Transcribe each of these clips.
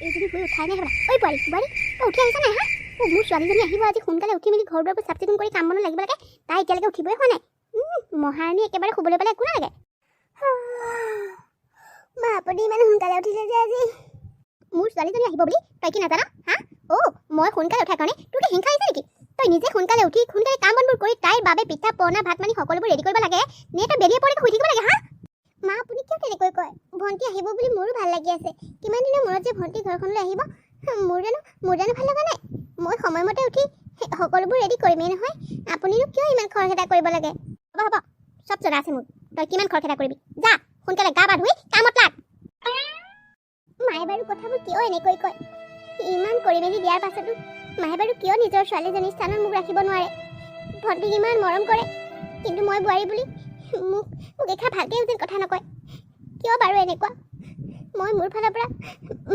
এইজনী শুই উঠাই নাই হ'বা। ঐ বোৱাৰী বোৱাৰী তই উঠি আহিছা নাই হা? মোৰ ছোৱালীজনী আহিব আজি সোনকালে উঠি মেলি ঘৰ দুৱাৰবোৰ চাফ চিকুণ কৰি কাম বনত লাগিব লাগে। তাই এতিয়ালৈকে উঠিবই হোৱা নাই। মহাৰাণী একেবাৰে শুবলৈ পালে একো নালাগে। মা আপুনি ইমান সোনকালে উঠিছে যে আজি? মোৰ ছোৱালীজনী আহিব বুলি তই কি নাজানা হা? মই সোনকালে উঠাৰ কাৰণে তোৰ কি হিংসা আহিছে নেকি? তই নিজে সোনকালে উঠি সোনকালে কাম বনবোৰ কৰি তাইৰ বাবে পিঠা পনা ভাত পানী সকলোবোৰ ৰেডি কৰিব লাগে নে তই বেলিয়ে পৰি শুই থাকিব লাগে হা? মা আপুনি কিয় তেনেকৈ কয়? ভণ্টি আহিব বুলি মোৰো ভাল লাগি আছে। কিমান দিনৰ মূৰত যে ভণ্টি ঘৰখনলৈ আহিব মোৰ জানো ভাল লগা নাই? মই সময়মতে উঠি সকলোবোৰ ৰেডি কৰিমেই নহয়। আপুনিনো কিয় ইমান খৰখেদা কৰিব লাগে? হ'ব চব জনা আছে মোৰ। তই কিমান খৰখেদা কৰিবি? যা সোনকালে গা পা ধুই কামত লাগ। মায়ে বাৰু কথাবোৰ কিয় এনেকৈ কয়? ইমান কৰি মেলি দিয়াৰ পাছতো মায়ে বাৰু কিয় নিজৰ ছোৱালীজনীৰ স্থানত মোক ৰাখিব নোৱাৰে? ভণ্টিক ইমান মৰম কৰে কিন্তু মই বোৱাৰী বুলি মোক এষাৰ ভালকৈ যেন কথা নকয়। কিয় বাৰু এনেকুৱা? মই মোৰ ফালৰ পৰা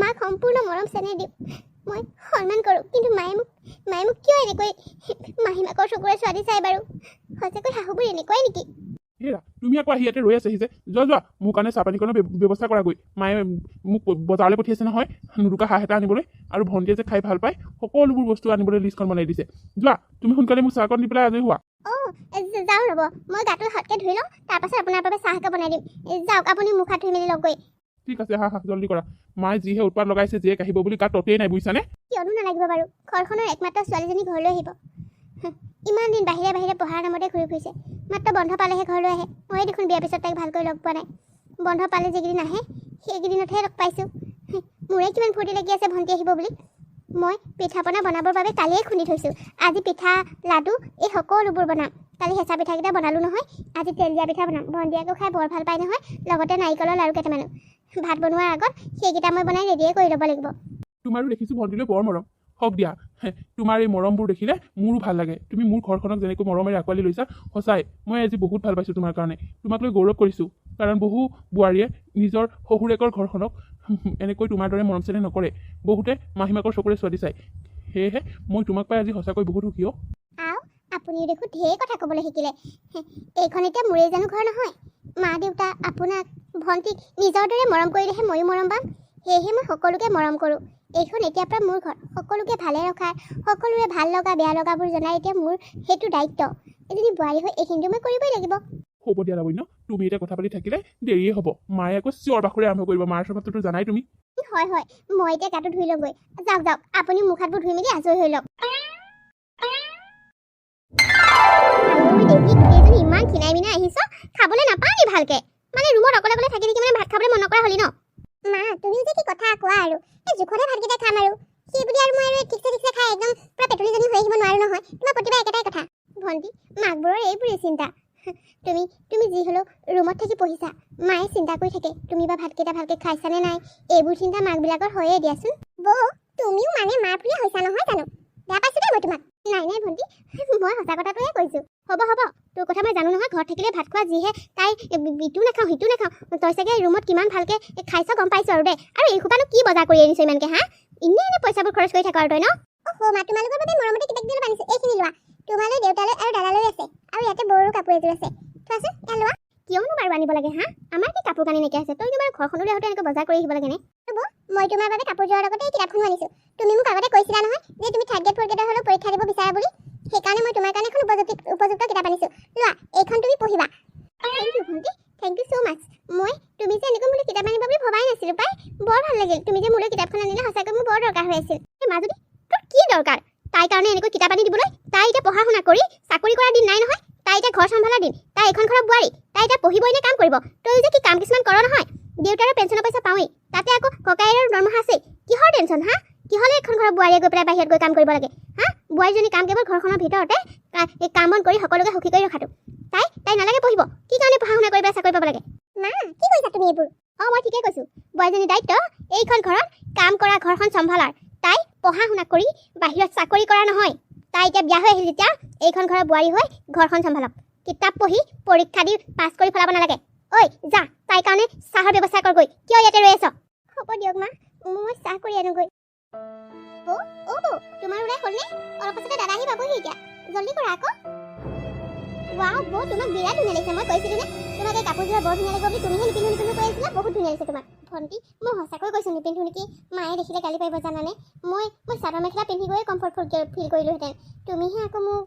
মাক সম্পূৰ্ণ মৰম চেনেহ দিওঁ, মই সন্মান কৰোঁ, কিন্তু মায়ে মোক কিয় এনেকৈ মাহীমাকৰ চকুৰে ছোৱালী চাই বাৰু? সঁচাকৈ শাহুবোৰ এনেকুৱাই নেকি? হেৰা তুমি আকৌ আহি ইয়াতে ৰৈ আছে যে যোৱা মোৰ কাৰণে চাহপানীকণৰ ব্যৱস্থা কৰাগৈ। মায়ে মোক বজাৰলৈ পঠিয়াইছে নহয় নুৰুকা হাঁহ এটা আনিবলৈ, আৰু ভণ্টিয়ে যে খাই ভাল পায় সকলোবোৰ বস্তু আনিবলৈ লিষ্টখন বনাই দিছে। যোৱা তুমি সোনকালে মোক চাহকণ দি পেলাই আজৰি হোৱা। যাওঁ ৰ'ব, মই গাটো হাতকৈ ধুই লওঁ, তাৰপাছত আপোনাৰ বাবে চাহ একাপ বনাই দিম। যাওক আপুনি মুখ হাত ধুই মেলি লগ গৈ। ঠিক আছে হা জল্দি কৰা। মায়ে যিহে উৎপাত লগাইছে জীয়েক আহিব বুলি গাত ততেই নাই বুজিছানে? কিয়নো নালাগিব বাৰু? ঘৰখনৰ একমাত্ৰ ছোৱালীজনী ঘৰলৈ আহিব। ইমান দিন বাহিৰে পঢ়াৰ নামতে ঘূৰি ফুৰিছে, মাত্ৰ বন্ধ পালেহে ঘৰলৈ আহে। মই দেখোন বিয়াৰ পিছত তাইক ভালকৈ লগ পোৱা নাই। বন্ধ পালে যিকেইদিন আহে সেইকেইদিনতহে লগ পাইছোঁ। মোৰে কিমান ফূৰ্তি লাগি আছে ভণ্টি আহিব বুলি। মই পিঠা পনা বনাবৰ বাবে কালিয়ে খুন্দি থৈছোঁ। আজি পিঠা লাডু এই সকলোবোৰ বনাম। কালি হেঁচা পিঠাকেইটা বনালোঁ নহয়, আজি তেল দিয়া পিঠা বনাম। ভণ্টি আকৌ খাই বৰ ভাল পায় নহয়, লগতে নাৰিকলৰ লাড়ু কেইটামানো। ভাত বনোৱাৰ আগত সেইকেইটা মই বনাই ৰেডিয়ে কৰি ল'ব লাগিব। তোমাৰো দেখিছোঁ ভণ্টিলৈ বৰ মৰম। হওক দিয়া, তোমাৰ এই মৰমবোৰ দেখিলে মোৰো ভাল লাগে। তুমি মোৰ ঘৰখনক যেনেকৈ মৰমেৰে আঁকোৱালি লৈছা, সঁচাই মই আজি বহুত ভাল পাইছোঁ তোমাৰ কাৰণে। তোমাক লৈ গৌৰৱ কৰিছোঁ, কাৰণ বহু বোৱাৰীয়ে নিজৰ শহুৰেকৰ ঘৰখনক এনেকৈ তোমাৰ দৰে মৰম চেনেহ নকৰে। বহুতে মাহীমাকৰ চকুৰে ছোৱালী চায়। সেয়েহে মই তোমাক পাই আজি সঁচাকৈ বহুত সুখী। আপুনিও দেখোন ঢেৰ কথা ক'বলৈ শিকিলে। এইখন এতিয়া মোৰেই জানো ঘৰ নহয়? মা দেউতা আপোনাক ভণ্টিক নিজৰ দৰে মৰম কৰিলেহে ময়ো মৰম পাম। সেয়েহে মই সকলোকে মৰম কৰোঁ। এইখন এতিয়াৰ পৰা মোৰ ঘৰ। সকলোকে ভালে ৰখাৰ, সকলোৰে ভাল লগা বেয়া লগাবোৰ জনাই এতিয়া মোৰ সেইটো দায়িত্ব। এজনী বোৱাৰী হৈ এইখিনিতো মই কৰিবই লাগিব। হ'ব দিয়া লাবণ্য, তুমি এতিয়া কথা পাতি থাকিলে দেৰিয়ে হ'ব। মায়ে আকৌ চিঞৰ বাখৰে আৰম্ভ কৰিব। মাৰ স্বভাৱটোতো জানাই তুমি। হয় মই এতিয়া গাটো ধুই লওঁগৈ। যাওক আপুনি মুখ হাতবোৰ ধুই মেলি আজৰি হৈ লওক। গোটেইজনী ইমান খিনাই মিনাই আহিছ, খাবলৈ নাপাওঁ নি ভালকে? মানে ৰুমত অকলে থাকি মানে ভাত খাবলৈ মন নকৰা হলি ন? মা তুমি যে কি কথা কোৱা আৰু? এই জোখতে ভাতকেইটা খাম আৰু সেই বুলি আৰু মই আৰু ঠিকছে খাই একদম পুৰা পেটলিজনী হৈ আহিব নোৱাৰো নহয়। তোমাৰ প্ৰতিভা একেটাই কথা। ভণ্টি মাকবোৰৰ এইবোৰেই চিন্তা। তুমি যি হ'লেও ৰুমত থাকি পঢ়িছা, মায়ে চিন্তা কৰি থাকে তুমি বা ভাতকেইটা ভালকে খাইছানে নাই। এইবোৰ চিন্তা মাকবিলাকৰ হয়েই দিয়াচোন। বৌ তুমিও মানে মাৰ প্ৰিয় হৈছা নহয় জানো? বেয়া পাইছো দেই মই তোমাক। নাই ভণ্টি, মই সঁচা কথাটোৱে কৈছোঁ। হ'ব তোৰ কথা মই জানো নহয়। ঘৰত থাকিলে ভাত খোৱা যিহে তাই ইটো নাখাওঁ সিটো নাখাওঁ। তই চাগে ৰুমত কিমান ভালকে খাইছ গম পাইছোঁ আৰু দেই। আৰু এই সোপানো কি বজাৰ কৰি আনিছ ইমানকে হা? এনে পইচাবোৰ খৰচ কৰি থাক আৰু তই ন? মা তোমালোকৰ বাবে মৰমতে কিতাপ দিলে বানিছোঁ। এইখিনি লোৱা। তোমালৈ দেউতালৈ আৰু দাদালৈ আছে, আৰু ইয়াতে বড়োৰ কাপোৰ এযোৰ আছে। চোৱাচোন এয়া লোৱা। কিয়নো বাৰু আনিব লাগে হা? আমাৰ কি কাপোৰ কানি নাইকিয়া আছে? তইনো বাৰু ঘৰখনলৈ আহোঁতে এনেকৈ বজাৰ কৰি আহিব লাগে নে? হ'ব মই তোমাৰ বাবে কাপোৰযোৰৰ লগতে এই কিতাপখনো আনিছোঁ। তুমি মোক আগতে কৈছিলা নহয় যে তুমি থাৰ্ড গ্ৰেড ফ'ৰ্থ গ্ৰেডৰ হ'লেও পৰীক্ষা দিব বিচাৰা বুলি। সেইকাৰণে মই তোমাৰ কাৰণে এখন উপযুক্ত কিতাপ আনিছোঁ। লোৱা, এইখন তুমি পঢ়িবা। থেংক ইউ ভণ্টি, থেংক ইউ ছ' মাছ। তুমি যে এনেকৈ মোলৈ কিতাপ আনিবা বুলি ভবাই নাছিলোঁ পাই। বৰ ভাল লাগিল তুমি যে মোলৈ কিতাপখন আনিলে। সঁচাকৈ মোৰ বৰ দৰকাৰ হৈ আছিল। এই মাজুলী তোৰ কি দৰকাৰ তাইৰ কাৰণে এনেকৈ কিতাপ আনি দিবলৈ? তাই এতিয়া পঢ়া শুনা কৰি চাকৰি কৰাৰ দিন নাই নহয়। তাই এতিয়া ঘৰ চম্ভালাৰ দিন। তাই এইখন ঘৰৰ বোৱাৰী। তাই এতিয়া পঢ়িবই নে কাম কৰিব? তই যে কি কাম কিছুমান কৰ নহয়। দেউতাৰৰ পেঞ্চনৰ পইচা পাওঁৱেই, তাতে আকৌ ককাইৰৰ দৰমহা আছেই। কিহৰ টেনশ্যন হা? কিহলে এখন ঘৰৰ বোৱাৰীয়ে গৈ পেলাই বাহিৰত গৈ কাম কৰিব লাগে হা? বোৱাৰীজনী কাম কেৱল ঘৰখনৰ ভিতৰতে কাম বন কৰি সকলোকে সুখী কৰি ৰখাটো। তাই নালাগে পঢ়িব? কি কাৰণে পঢ়া শুনা কৰি পেলাই চাকৰি পাব লাগে? মা কি কৈছা তুমি এইবোৰ? মই ঠিকেই কৈছোঁ। বোৱাৰীজনীৰ দায়িত্ব এইখন ঘৰত কাম কৰা, ঘৰখন চম্ভালাৰ। তাই পঢ়া শুনা কৰি বাহিৰত চাকৰি কৰা নহয়। তাই এতিয়া বিয়া হৈ আহিল যেতিয়া এইখন ঘৰৰ বোৱাৰী হৈ ঘৰখন চম্ভালক। কিতাপ পঢ়ি পৰীক্ষা দি পাছ কৰি ফলাব নালাগে। ঐ যা তাইৰ কাৰণে চাহৰ ব্যৱস্থা কৰগৈ। কিয় ইয়াতে ৰৈ আছ? হ'ব দিয়ক মা, মই চাহ কৰি আনোগৈ। বৌ তোমাৰ ওলাই হ'লনে? অলপ পাছতে দাদা আহি পাবহি এতিয়া। জল্দি কৰা আকৌ। ৱাও বৌ, তোমাক বিৰাট ধুনীয়া লাগিছে। মই কৈছিলোঁ নে তোমাক এই কাপোৰযোৰ বৰ ধুনীয়া লাগিব বুলি? তুমিহে নিপিন্ধো কৈ আছিলা। বহুত ধুনীয়া লাগিছে তোমাক। ভণ্টি মই সঁচাকৈ কৈছোঁ নিপিন্ধো নেকি মায়ে দেখিলে গালি পাৰিব জানানে মই চাদৰ মেখেলা পিন্ধি গৈয়ে কমফৰ্ট ফিল কৰিলোহেঁতেন তুমিহে আকৌ মোক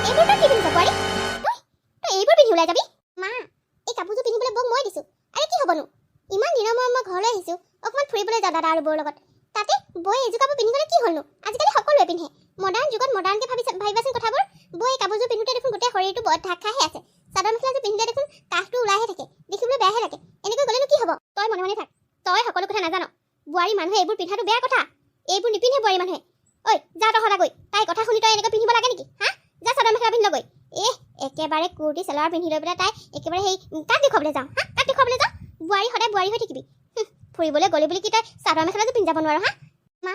এইবোৰ তই কি পিন্ধিছ বোৱাৰী তই এইবোৰ পিন্ধি ওলাই যাবি মা এই কাপোৰযোৰ পিন্ধিবলৈ বৌক মই দিছোঁ আৰে কি হ'বনো ইমান দিনৰ মূৰত মই ঘৰলৈ আহিছোঁ অকণমান ফুৰিবলৈ যাওঁ দাদা আৰু বৌৰ লগত তাতে বৌয়ে এইযোৰ কাপোৰ পিন্ধি গ'লে কি হ'লনো আজিকালি সকলোৱে পিন্ধে মডাৰ্ণ যুগত মডাৰ্ণকৈ ভাবিবাচোন কথাবোৰ বৌয়ে কাপোৰযোৰ পিন্ধোতে দেখোন গোটেই শৰীৰটো ঢাক খাইহে আছে চাদৰ মেখেলাযোৰ পিন্ধিলে দেখোন কাষটো ওলাইহে থাকে দেখিবলৈ বেয়াহে লাগে এনেকৈ গ'লেনো কি হ'ব তই মনে মনে থাক তই সকলো কথা নাজান বোৱাৰী মানুহে এইবোৰ পিন্ধাটো বেয়া কথা এইবোৰ নিপিন্ধে বোৱাৰী মানুহে ঐ যা তই সদাগৈ তাই কথা শুনি তই এনেকৈ পিন্ধিব লাগে নেকি হা যা চাদৰ মেখেলা পিন্ধি লগৈ একেবাৰে কুৰ্তি চেলাৰ পিন্ধি লৈ পেলাই তাই একেবাৰে সেই কাক দেখুৱাবলৈ যাওঁ হা কাক দেখুৱাবলৈ যাওঁ বোৱাৰী সদায় বোৱাৰী হৈ থাকিবি ফুৰিবলৈ গ'লি বুলি কি তই চাদৰ মেখেলাযোৰ পিন্ধি যাব নোৱাৰ হা মা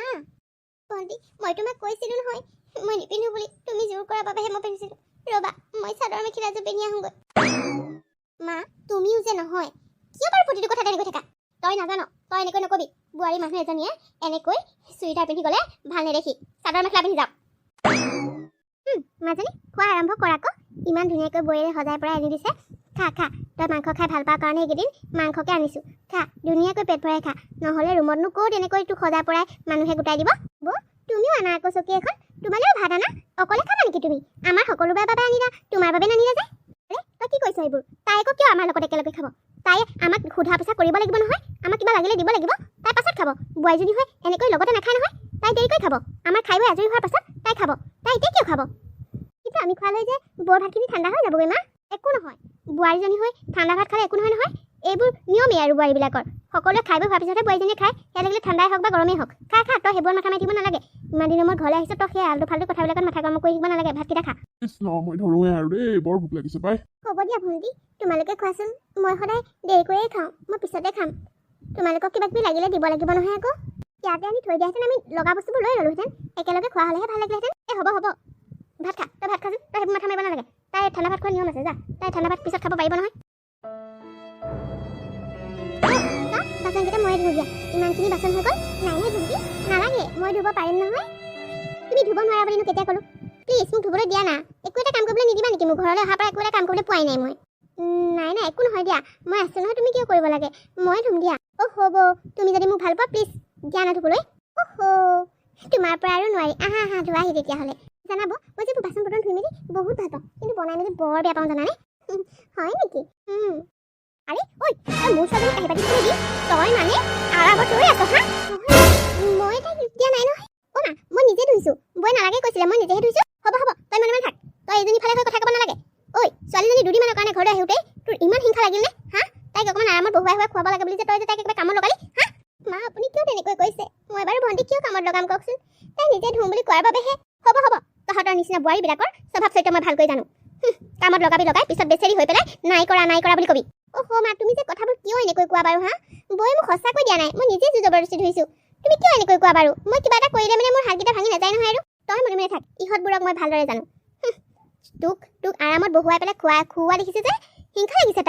ভণ্টি মই তোমাক কৈছিলোঁ নহয় মই নিপিন্ধো বুলি তুমি জোৰ কৰাৰ বাবেহে মই পিন্ধিছিলোঁ ৰ'বা মই চাদৰ মেখেলাযোৰ পিন্ধি আহোঁগৈ মা তুমিও যে নহয় কিয় বাৰু প্ৰতিটো কথা তেনেকৈ থাকা তই নাজান তই এনেকৈ নকবি বোৱাৰী মানুহ এজনীয়ে এনেকৈ চুৰিদাৰ পিন্ধি গ'লে ভাল নেদেখি চাদৰ মেখেলা পিন্ধি যাওক মাজনী খোৱা আৰম্ভ কৰা আকৌ ইমান ধুনীয়াকৈ বৈয়েৰে সজাই পৰাই আনি দিছে খা খা তই মাংস খাই ভাল পাওঁ কাৰণে এইকেইদিন মাংসকে আনিছোঁ খা ধুনীয়াকৈ পেট ভৰাই খা নহ'লে ৰুমতনো ক'ত এনেকৈ তোক সজাই পৰাই মানুহে গোটাই দিব বৌ তুমিও আনা আকৌ চকী এখন তোমালৈও ভাত আনা অকলে খাবা নেকি তুমি আমাৰ সকলোৰে বাবে আনিলা তোমাৰ বাবে নানিলা যে আৰে তই কি কৈছ এইবোৰ তাই আকৌ কিয় আমাৰ লগত একেলগে খাব তাই আমাক সোধা পোছা কৰিব লাগিব নহয় আমাক কিবা লাগিলে দিব লাগিব তাই পাছত খাব বোৱাৰীজনী হৈ এনেকৈ লগতে নাখায় নহয় তাই দেৰিকৈ খাব আমাৰ খাই বৈ আজৰি হোৱাৰ পাছত তাই খাব তাই এতিয়া কিয় খাব কিন্তু আমি খোৱালৈ যে বৰ ভাতখিনি ঠাণ্ডা হৈ যাবগৈ মা একো নহয় বোৱাৰীজনী হৈ ঠাণ্ডা ভাত খালে একো নহয় নহয় এইবোৰ নিয়মেই আৰু বোৱাৰীবিলাকৰ সকলোৱে খাই বৈ হোৱাৰ পিছতে বোৱাৰীজনীয়ে খায় সেয়া লাগিলে ঠাণ্ডাই হওক বা গৰমেই হওক খা খা তই সেইবোৰ মাথা মাৰি থাকিব নালাগে ইমান দিনৰ মই ঘৰলৈ আহিছ তই সেই আলু ফালু কথাবিলাকত মাথা গৰম কৰি থাকিব নালাগে ভাতকেইটা খা কৃষ্ণ মই ধৰোঁৱে আৰু দেই বৰ ভোক লাগিছে পাই হ'ব দিয়া ভণ্টি তোমালোকে খোৱাচোন মই সদায় দেৰিকৈয়ে খাওঁ মই পিছতে খাম তোমালোকক কিবা কিবি লাগিলে দিব লাগিব নহয় আকৌ ইয়াতে আমি থৈ দিয়াহেঁতেন আমি লগা বস্তুবোৰ লৈ ল'লোহেঁতেন একেলগে খোৱা হ'লেহে ভাল লাগিলেহেঁতেন হ'ব হ'ব ভাত খা তই ভাত খাচোন তই সেইবোৰ মাথা মাৰিব নালাগে তাই ঠাণ্ডা ভাত খোৱা নিয়ম আছে যা তাই ঠাণ্ডা ভাত পিছত খাব পাৰিব নহয় বাচনকেইটা মই ধুই দিয়া ইমানখিনি বাচন হৈ গ'ল নাই নাই ভণ্টি নালাগে মই ধুব পাৰিম নহয় তুমি ধুব নোৱাৰা বুলিনো কেতিয়া ক'লোঁ প্লিজ মোক ধুবলৈ দিয়া না একো এটা কাম কৰিবলৈ নিদিবা নেকি মোৰ ঘৰলৈ অহাৰ পৰা একো এটা কাম কৰিবলৈ পোৱাই নাই মই নাই নাই একো নহয় দিয়া মই আছোঁ নহয় তুমি কিয় কৰিব লাগে মই ধুম দিয়া হ'ব তুমি যদি মোক ভাল পোৱা প্লিজ দিয়া না ধুবলৈ তোমাৰ পৰা আৰু নোৱাৰি আহা আহা ধোৱাহি তেতিয়াহ'লে জানাব মই যে বাচন বৰ্তন ধুই মেলি বহুত ভাল পাওঁ কিন্তু বনাই মেলি বৰ বেয়া পাওঁ জানানে হয় নেকি আৰে ঐ তই মোৰ ছোৱালীজনী কাহি পাতি দিলি তই মানে আৰামত ৰৈ আছ হা মই তাইক দিয়া নাই নহয় মা মই নিজে ধুইছোঁ বৈ নালাগে কৈছিলে মই নিজেহে ধুইছোঁ হ'ব তই মনে মনে থাক তই এজনী ফালে হৈ কথা ক'ব নালাগে ঐ ছোৱালীজনী দুদিনমানৰ কাৰণে ঘৰলৈ আহোঁতে তোৰ ইমান হিংসা লাগিল নে হা তাইক অকণমান আৰামত বহুৱাই খুৱাব লাগে বুলি যে তই যে তাইক একেবাৰে কামত লগালি হা মা আপুনি কিয় তেনেকৈ কৈছে মই বাৰু ভণ্টি কিয় কামত লগাম কওকচোন তাই নিজে ধুম বুলি কোৱাৰ বাবেহে হ'ব তহঁতৰ নিচিনা বোৱাৰীবিলাকৰ স্বভাৱ চৰিত্ৰ মই ভালকৈ জানো কামত লগাই পিছত বেচেৰি হৈ পেলাই নাই কৰা বুলি কবি মা তুমি যে কথাবোৰ কিয় এনেকৈ কোৱা বাৰু হা বৌয়ে মোক সঁচাকৈ দিয়া নাই মই নিজে জবৰদস্তি ধুইছোঁ তুমি কিয় এনেকৈ কোৱা বাৰু মই কিবা এটা কৰিলে মানে মোৰ হাতকেইটা ভাঙি নাযায় নহয় আৰু তই মনে মনে থাক ইহঁতবোৰক মই ভালদৰে জানো তোক আৰামত বহুৱাই পেলাই খুওৱা দেখিছে যে হিংসা লাগিছে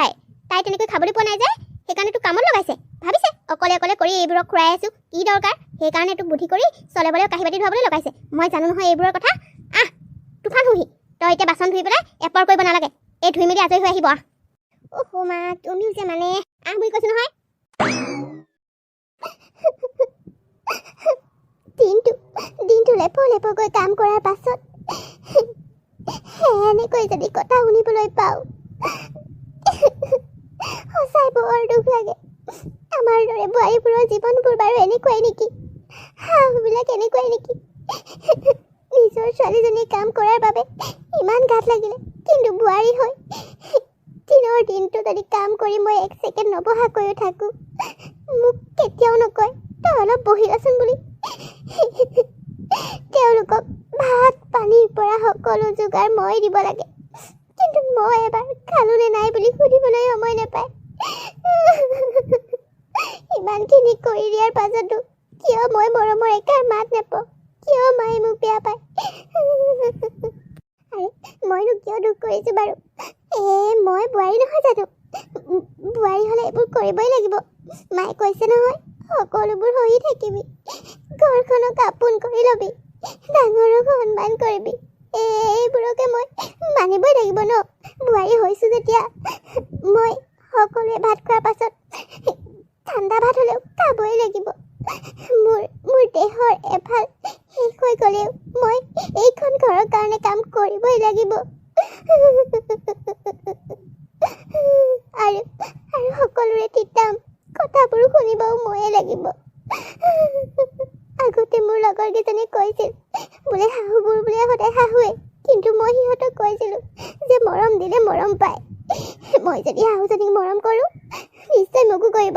তাই তেনেকৈ খাবলৈ পোৱা নাই যে সেইকাৰণে তোক কামত লগাইছে ভাবিছে অকলে কৰি এইবোৰক খুৱাই আছোঁ কি দৰকাৰ সেইকাৰণে তোক বুদ্ধি কৰি চলাবলৈ কাঁহী বাতি ধুৱাবলৈ লগাইছে মই জানো নহয় এইবোৰৰ কথা তুফান হুহি তই এতিয়া বাচন ধুই পেলাই এপৰ কৰিব নালাগে এই ধুই মেলি আজৰি হৈ আহিব মা তুমিও যে মানে বুলি কৈছোঁ নহয় দিনটো লেপকৈ কাম কৰাৰ পাছত এনেকৈ যদি কথা শুনিবলৈ পাওঁ সঁচাই বৰ দুখ লাগে আমাৰ দৰে বোৱাৰীবোৰৰ জীৱনবোৰ বাৰু এনেকুৱাই নেকি শাহুবিলাক এনেকুৱাই নেকি নিজৰ ছোৱালীজনীয়ে কাম কৰাৰ বাবে ইমান গাত লাগিলে কিন্তু বোৱাৰী হৈ দিনৰ দিনটো যদি কাম কৰি মই এক ছেকেণ্ড নবহাকৈও থাকোঁ মোক কেতিয়াও নকয় তই অলপ বহিলাচোন বুলি তেওঁলোকক ভাত পানীৰ পৰা সকলো যোগাৰ মই দিব লাগে কিন্তু মই এবাৰ খালোনে নাই বুলি সুধিবলৈ সময় নাপায় ইমানখিনি কৰি দিয়াৰ পাছতো কিয় মই মৰমৰ একাৰ মাত নাপাওঁ কিয় মায়ে মোক বেয়া পায় মইনো কিয় দুখ কৰিছোঁ বাৰু মই বোৱাৰী নহয় জানো বোৱাৰী হ'লে এইবোৰ কৰিবই লাগিব মায়ে কৈছে নহয় সকলোবোৰ সহি থাকিবি ঘৰখনক আপোন কৰি ল'বি ডাঙৰক সন্মান কৰিবি এইবোৰকে মই মানিবই লাগিব ন বোৱাৰী হৈছোঁ যেতিয়া মই সকলোৱে ভাত খোৱাৰ পাছত ঠাণ্ডা ভাত হ'লেও খাবই লাগিব। মোৰ দেহৰ এফাল শেষ হৈ গ'লেও মই এইখন ঘৰৰ কাৰণে কাম কৰিবই লাগিব। আৰু সকলোৰে তিতাম কথাবোৰ শুনিবও ময়ে লাগিব। আগতে মোৰ লগৰ কেইজনীয়ে কৈছিল বোলে শাহুবোৰ বোলে সদায় শাহুৱে, কিন্তু মই সিহঁতক কৈছিলোঁ যে মৰম দিলে মৰম পায়। মই যদি শাহুজনীক মৰম কৰোঁ নিশ্চয় মোকো কৰিব।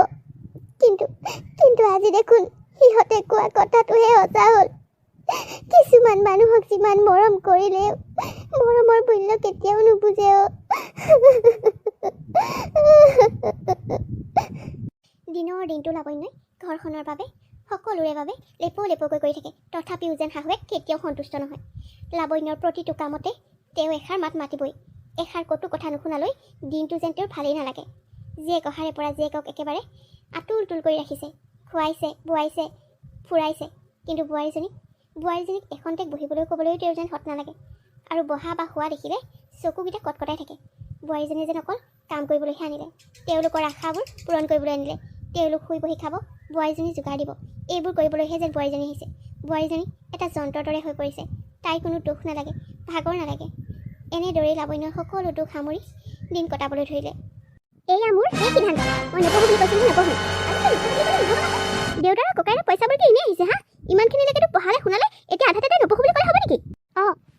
কিন্তু আজি দেখোন সিহঁতে কোৱা কথাটোহে সঁচা হ'ল। কিছুমান মানুহক যিমান মৰম কৰিলেও মৰমৰ মূল্য কেতিয়াও নুবুজে। দিনৰ দিনটো লাৱণ্যই ঘৰখনৰ বাবে সকলোৰে বাবে লেপকৈ কৰি থাকে, তথাপিও যেন শাহুৱে কেতিয়াও সন্তুষ্ট নহয়। লাৱণ্যৰ প্ৰতিটো কামতে তেওঁ এষাৰ মাত মাতিবই। এষাৰ কটু কথা নুশুনালৈ দিনটো যেন তেওঁৰ ভালেই নালাগে। জীয়েক অহাৰে পৰা জীয়েকক একেবাৰে আতুল তুল কৰি ৰাখিছে, খুৱাইছে বোৱাইছে ফুৰাইছে, কিন্তু বোৱাৰীজনীক এখন্তেক বহিবলৈ ক'বলৈও তেওঁৰ যেন হত নালাগে। আৰু বহা বা শোৱা দেখিলে চকুকেইটা কটকটাই থাকে। বোৱাৰীজনীয়ে যেন অকল কাম কৰিবলৈহে আনিলে, তেওঁলোকৰ আশাবোৰ পূৰণ কৰিবলৈ আনিলে। তেওঁলোক শুই বহি খাব, বোৱাৰীজনী যোগাৰ দিব, এইবোৰ কৰিবলৈহে যেন বোৱাৰীজনী আহিছে। বোৱাৰীজনী এটা যন্ত্ৰৰ দৰে হৈ পৰিছে। তাইৰ কোনো দুখ নালাগে, ভাগৰ নালাগে। এনেদৰেই লাৱণ্যৰ সকলো দুখ সামৰি দিন কটাবলৈ ধৰিলে। এয়া মোৰ সেই সিদ্ধান্ত। মই নপঢ়ো বুলি কৈছিলোঁ, নপঢ়ো। দেউতাৰ ককাইৰে পইচাবোৰকে এনেই আহিছে হা। ইমানখিনিলৈকেতো পঢ়ালে শুনালে, এতিয়া আধাতে নপঢ়ো বুলি ক'লে হ'ব নেকি?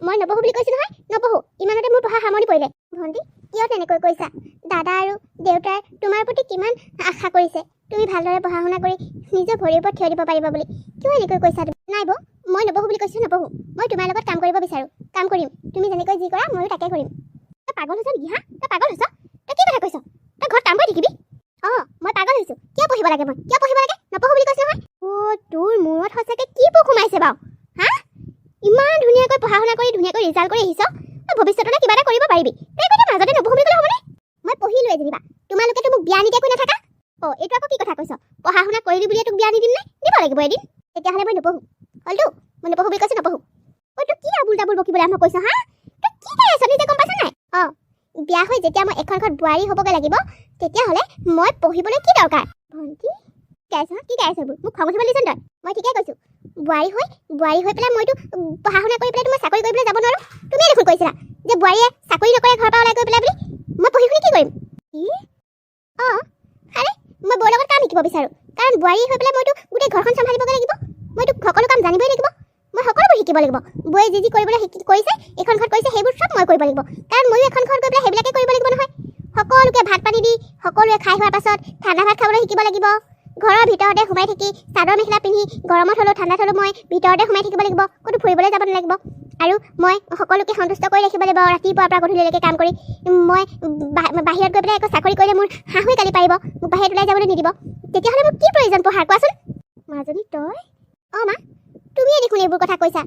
মই নপঢ়ো বুলি কৈছোঁ নহয়, নপঢ়ো। ইমানতে মোৰ পঢ়া সামৰণি পৰিলে। ভণ্টি, কিয় তেনেকৈ কৈছা? দাদা আৰু দেউতাই তোমাৰ প্ৰতি কিমান আশা কৰিছে তুমি ভালদৰে পঢ়া শুনা কৰি নিজৰ ভৰিৰ ওপৰত থিয় দিব পাৰিবা বুলি। কিয় এনেকৈ কৈছা তুমি? নাই বৌ, মই নপঢ়ো বুলি কৈছোঁ, নপঢ়ো। মই তোমাৰ লগত কাম কৰিব বিচাৰোঁ, কাম কৰিম। তুমি যেনেকৈ যি কৰা ময়ো তাকে কৰিম। তই পাগল হৈছ নেকি হা? তই পাগল হৈছ? তই কি কথা কৈছ? তই ঘৰত কাম কৰি থাকিবি? মই পাগল হৈছোঁ। কিয় পঢ়িব লাগে? মই কিয় পঢ়িব লাগে? নপঢ়ো বুলি কৈছোঁ নহয়। তোৰ মূৰত সঁচাকৈ কি পোক সোমাইছে বাৰু হা? ইমান ধুনীয়াকৈ পঢ়া শুনা কৰি ধুনীয়াকৈ ৰিজাল্ট কৰি আহিছ, তই ভৱিষ্যতলৈ কিবা এটা কৰিব পাৰিবি। তই এতিয়া মাজতে নপঢ়ো বুলি ক'লে হ'বনে? মই পঢ়িলোৱে যেনিবা, তোমালোকেতো মোক বিয়া নিদিয়াকৈ নাথাকা। এইটো আকৌ কি কথা কৈছ? পঢ়া শুনা কৰিলি বুলিয়ে তোক বিয়া নিদিম নে? দিব লাগিব এদিন। তেতিয়াহ'লে মই নপঢ়ো। হ'লতো মই নপঢ়ো বুলি কৈছোঁ, নপঢ়ো। তই কি আবুল তাবুল বকিবলৈ আৰম্ভ কৰিছ হা? তই কি কৰি আছ নিজে গম পাইছ নাই? বিয়া হৈ যেতিয়া মই এখন ঘৰত বোৱাৰী হ'বগৈ লাগিব, তেতিয়াহ'লে মই পঢ়িবলৈ কি দৰকাৰ? ভণ্টি কি গাইছ এইবোৰ? মোক খং উঠিব দিছ তই? মই ঠিকেই কৈছোঁ। বোৱাৰী হৈ পেলাই মইতো পঢ়া শুনা কৰি পেলাই মই চাকৰি কৰিবলৈ যাব নোৱাৰোঁ। তুমিয়ে দেখোন কৈছিলা যে বোৱাৰীয়ে চাকৰি নকৰে ঘৰৰ পৰা ওলাই গৈ পেলাই বুলি। মই পঢ়ি শুনি কি কৰিম? আৰে মই বৌৰ লগত কাম শিকিব বিচাৰোঁ, কাৰণ বোৱাৰী হৈ পেলাই মইতো গোটেই ঘৰখন চম্ভালিবগৈ লাগিব। মইতো সকলো কাম জানিবই লাগিব। মই সকলোবোৰ শিকিব লাগিব। বৌয়ে যি কৰিবলৈ কৰিছে, এইখন ঘৰত কৰিছে, সেইবোৰ চব মই কৰিব লাগিব, কাৰণ ময়ো এখন ঘৰত গৈ পেলাই সেইবিলাকে কৰিব লাগিব নহয়। সকলোকে ভাত পানী দি সকলোৱে খাই হোৱাৰ পাছত ঠাণ্ডা ভাত খাবলৈ শিকিব লাগিব। ঘৰৰ ভিতৰতে সোমাই থাকি চাদৰ মেখেলা পিন্ধি গৰমত হ'লেও ঠাণ্ডাত হ'লেও মই ভিতৰতে সোমাই থাকিব লাগিব, ক'তো ফুৰিবলৈ যাব নালাগিব। আৰু মই সকলোকে সন্তুষ্ট কৰি ৰাখিব লাগিব। ৰাতিপুৱাৰ পৰা গধূলিলৈকে কাম কৰি মই বাহিৰত গৈ পেলাই একো চাকৰি কৰিলে মোৰ শাহুৱে গালি পাৰিব, মোক বাহিৰত ওলাই যাবলৈ নিদিব। তেতিয়াহ'লে মোৰ কি প্ৰয়োজন পঢ়াৰ কোৱাচোন? মাজনী তই মা, তুমিয়ে দেখোন এইবোৰ কথা কৈছা।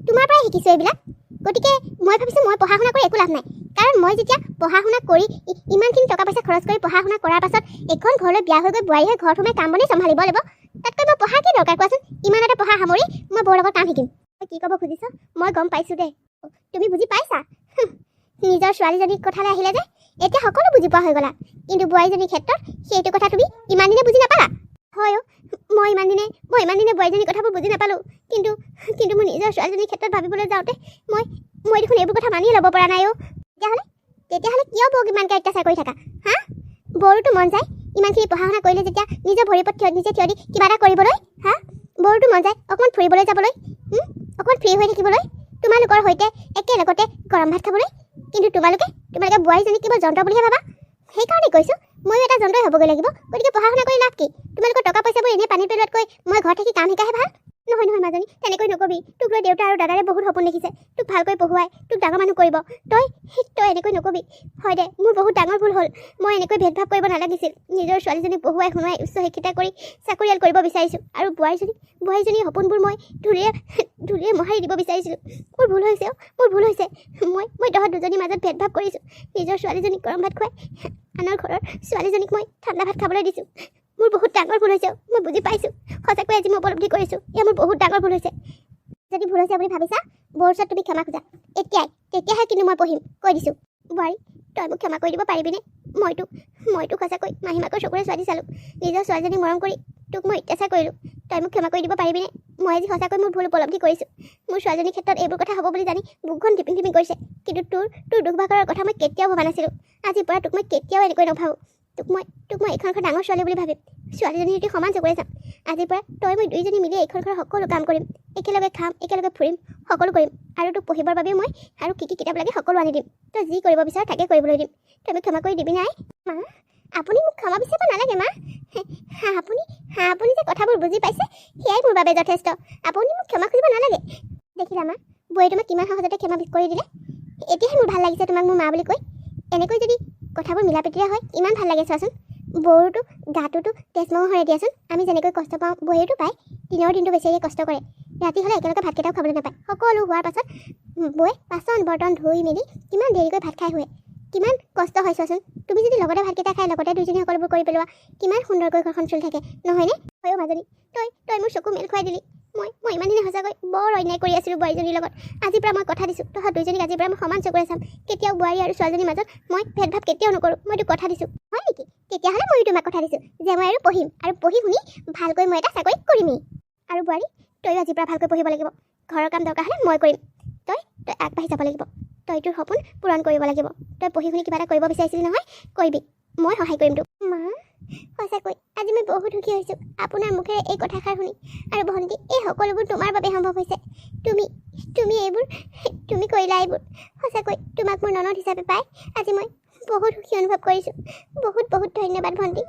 তোমাৰ পৰাই শিকিছোঁ এইবিলাক। গতিকে মই ভাবিছোঁ মই পঢ়া শুনা কৰি একো লাভ নাই, কাৰণ মই যেতিয়া পঢ়া শুনা কৰি ইমানখিনি টকা পইচা খৰচ কৰি পঢ়া শুনা কৰাৰ পাছত এখন ঘৰলৈ বিয়া হৈ গৈ বোৱাৰী হৈ ঘৰত সোমাই কাম বনেই চম্ভালিব লাগিব, তাতকৈ মই পঢ়া কি দৰকাৰ কোৱাচোন? ইমানতে পঢ়া সামৰি মই বৌৰ লগত কাম শিকিম। তই কি ক'ব খুজিছ মই গম পাইছোঁ দেই। তুমি বুজি পাইছা? নিজৰ ছোৱালীজনীৰ কথালৈ আহিলে যে এতিয়া সকলো বুজি পোৱা হৈ গ'লা, কিন্তু বোৱাৰীজনীৰ ক্ষেত্ৰত সেইটো কথা তুমি ইমান দিনে বুজি নাপালা। হয়, মই ইমান দিনে বোৱাৰীজনীৰ কথাবোৰ বুজি নাপালোঁ, কিন্তু মোৰ নিজৰ ছোৱালীজনীৰ ক্ষেত্ৰত ভাবিবলৈ যাওঁতে মই দেখোন এইবোৰ কথা মানিয়ে ল'ব পৰা নাই। তেতিয়াহ'লে কিয় বৌক ইমানকৈ অত্যাচাৰ কৰি থাকা হা? বৌৰোতো মন যায় ইমানখিনি পঢ়া শুনা কৰিলে যেতিয়া নিজৰ ভৰিৰ ওপৰত নিজে থিয় দি কিবা এটা কৰিবলৈ হা? বৌৰোতো মন যায় অকণমান ফুৰিবলৈ যাবলৈ, অকণমান ফ্ৰী হৈ থাকিবলৈ, তোমালোকৰ সৈতে একেলগতে গৰম ভাত খাবলৈ। কিন্তু তোমালোকে বোৱাৰীজনীক কিবা যন্ত্ৰ বুলিহে ভাবা। সেইকাৰণে কৈছোঁ ময়ো এটা যন্ত্ৰই হ'বগৈ লাগিব। গতিকে পঢ়া শুনা কৰি লাভ কি? তোমালোকৰ টকা পইচাবোৰ এনেই পানী পেলোৱাতকৈ মই ঘৰত থাকি কাম শিকাহে ভাল। নহয় মাজনী, তেনেকৈ নকবি। তোক লৈ দেউতা আৰু দাদাৰে বহুত সপোন দেখিছে, তোক ভালকৈ পঢ়ুৱাই তোক ডাঙৰ মানুহ কৰিব। তই এনেকৈ নকবি। হয় দে, মোৰ বহুত ডাঙৰ ভুল হ'ল। মই এনেকৈ ভেদভাৱ কৰিব নালাগিছিল। নিজৰ ছোৱালীজনীক পঢ়ুৱাই শুনুৱাই উচ্চ শিক্ষিতা কৰি চাকৰিয়াল কৰিব বিচাৰিছোঁ, আৰু বোৱাৰীজনীৰ সপোনবোৰ মই ধূলিৰে মোহাৰি দিব বিচাৰিছিলোঁ। মোৰ ভুল হৈছে, মই তহঁত দুজনীৰ মাজত ভেদভাৱ কৰিছোঁ। নিজৰ ছোৱালীজনীক গৰম ভাত খুৱাই আনৰ ঘৰৰ ছোৱালীজনীক মই ঠাণ্ডা ভাত খাবলৈ দিছোঁ। মোৰ বহুত ডাঙৰ ভুল হৈছে। মই বুজি পাইছোঁ, সঁচাকৈ আজি মই উপলব্ধি কৰিছোঁ এয়া মোৰ বহুত ডাঙৰ ভুল হৈছে। যদি ভুল হৈছে বুলি ভাবিছা, বৌৰ ওচৰত তুমি ক্ষমা খোজা তেতিয়াহে কিন্তু মই পঢ়িম, কৈ দিছোঁ। বোৱাৰী, তই মোক ক্ষমা কৰি দিব পাৰিবিনে? মইতো সঁচাকৈ মাহীমাকৰ চকুৰে ছোৱালী চালোঁ, নিজৰ ছোৱালীজনীক মৰম কৰি তোক মই অত্যাচাৰ কৰিলোঁ। তই মোক ক্ষমা কৰি দিব পাৰিবিনে? মই আজি সঁচাকৈ মোৰ ভুল উপলব্ধি কৰিছোঁ। মোৰ ছোৱালীজনীৰ ক্ষেত্ৰত এইবোৰ কথা হ'ব বুলি জানি বুকখন টিপিং টিপিং কৰিছে, কিন্তু তোৰ দুখ ভাগৰৰ কথা মই কেতিয়াও ভবা নাছিলোঁ। আজিৰ পৰা তোক মই কেতিয়াও এনেকৈ নাভাবোঁ। তোক মই এইখন ঘৰ ডাঙৰ ছোৱালী বুলি ভাবিম, ছোৱালীজনীৰ সৈতে সমান চকুৰে চাম। আজিৰ পৰা তই মই দুইজনী মিলি এইখন ঘৰৰ সকলো কাম কৰিম, একেলগে খাম, একেলগে ফুৰিম, সকলো কৰিম। আৰু তোক পঢ়িবৰ বাবে মই আৰু কি কিতাপ লাগে সকলো আনি দিম। তই যি কৰিব বিচাৰ তাকে কৰিবলৈ দিম। তই মোক ক্ষমা কৰি দিবি নাই? মা, আপুনি মোক ক্ষমা বিচাৰিব নালাগে মা। আপুনি যে কথাবোৰ বুজি পাইছে সেয়াই মোৰ বাবে যথেষ্ট। আপুনি মোক ক্ষমা কৰিব নালাগে। দেখিলা মা, বৌয়ে তোমাক কিমান সহজতে ক্ষমা কৰি দিলে। এতিয়াহে মোৰ ভাল লাগিছে তোমাক মোৰ মা বুলি কৈ। এনেকৈ যদি কথাবোৰ মিলা প্ৰীতিৰে হয় ইমান ভাল লাগে চোৱাচোন। বৌৰতো গাটোতো তেজমহৰে দিয়াচোন। আমি যেনেকৈ কষ্ট পাওঁ বৌয়েতো পায়। দিনৰ দিনটো বেছিকৈ কষ্ট কৰে, ৰাতি হ'লে একেলগে ভাতকেইটাও খাবলৈ নাপায়। সকলো হোৱাৰ পাছত বৌয়ে বাচন বৰ্তন ধুই মেলি কিমান দেৰিকৈ ভাত খাই শুৱে। কিমান কষ্ট হয় চোৱাচোন। তুমি যদি লগতে ভাতকেইটা খাই লগতে দুইজনী সকলোবোৰ কৰি পেলোৱা কিমান সুন্দৰকৈ ঘৰখন চলি থাকে, নহয়নে? হয়ো মাজনী, তই মোৰ চকু মেল খুৱাই দিলি। মই ইমান দিনে সঁচাকৈ বৰ অন্যায় কৰি আছিলোঁ বোৱাৰীজনীৰ লগত। আজিৰ পৰা মই কথা দিছোঁ, তহঁত দুইজনীক আজিৰ পৰা মই সমান চকুৰে চাম। কেতিয়াও বোৱাৰী আৰু ছোৱালীজনীৰ মাজত মই ভেদভাৱ কেতিয়াও নকৰোঁ। মই তোক কথা দিছোঁ। হয় নেকি? তেতিয়াহ'লে ময়ো তোমাক কথা দিছোঁ যে মই আৰু পঢ়িম, আৰু পঢ়ি শুনি ভালকৈ মই এটা চাকৰি কৰিমেই। আৰু বোৱাৰী, তইও আজিৰ পৰা ভালকৈ পঢ়িব লাগিব। ঘৰৰ কাম দৰকাৰ হ'লে মই কৰিম। তই আগবাঢ়ি যাব লাগিব। তই তোৰ সপোন পূৰণ কৰিব লাগিব। তই পঢ়ি শুনি কিবা এটা কৰিব বিচাৰিছিলি নহয়, কৰিবি। মই সহায় কৰিম তোক। মা, সঁচাকৈ আজি মই বহুত সুখী হৈছোঁ আপোনাৰ মুখেৰে এই কথাষাৰ শুনি। আৰু ভণ্টি, এই সকলোবোৰ তোমাৰ বাবে সম্ভৱ হৈছে। তুমি কৰিলা এইবোৰ। সঁচাকৈ তোমাক মোৰ ননদ হিচাপে পাই আজি মই বহুত সুখী অনুভৱ কৰিছোঁ। বহুত বহুত ধন্যবাদ ভণ্টি।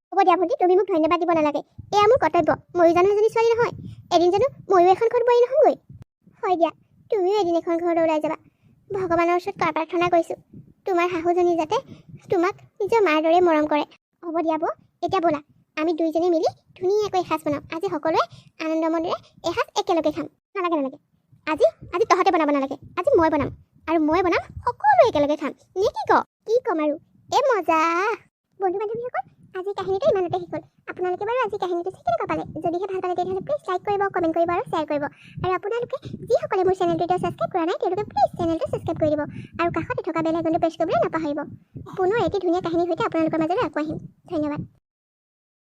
হ'ব দিয়া ভণ্টি, তুমি মোক ধন্যবাদ দিব নালাগে। এয়া মোৰ কৰ্তব্য। ময়ো জানো এজনী ছোৱালী নহয়, এদিন জানো ময়ো এখন ঘৰত বোৱাৰী নহওঁগৈ। হয় দিয়া, তুমিও এদিন এখন ঘৰলৈ ওলাই যাবা। ভগৱানৰ ওচৰত প্ৰাৰ্থনা কৰিছোঁ তোমাৰ শাহুজনী যাতে তোমাক নিজৰ মাৰ দৰে মৰম কৰে। হ'ব দিয়া বৌ, এতিয়া ব'লা আমি দুইজনী মিলি ধুনীয়াকৈ এসাঁজ বনাওঁ। আজি সকলোৱে আনন্দ মনেৰে এসাঁজ একেলগে খাম। নালাগে, আজি তহঁতে বনাব নালাগে। আজি মই বনাম, আৰু মই বনাম সকলোৱে একেলগে খাম। নে কি ক'ম আৰু এই মজা। বন্ধু বান্ধৱীসকল, আজি কাহিনীটো ইমানতে শেষ হ'ল। আপোনালোকে বাৰু আজি কাহিনীটো চাই কেনেকুৱা পালে? যদিহে ভাল পালে তেতিয়াহ'লে প্লিজ লাইক কৰিব, কমেণ্ট কৰিব আৰু শ্বেয়াৰ কৰিব। আৰু আপোনালোকে যিসকলে মোৰ চেনেলটো এতিয়া ছাবস্ক্ৰাইব কৰা নাই তেওঁলোকে প্লিজ চেনেলটো ছাবস্ক্ৰাইব কৰি দিব, আৰু কাষতে থকা বেল আইকনটো প্ৰেছ কৰিবলৈ নাপাহৰিব। পুনৰ এটি ধুনীয়া কাহিনীৰ সৈতে আপোনালোকৰ মাজলৈ আকৌ আহিম। ধন্যবাদ।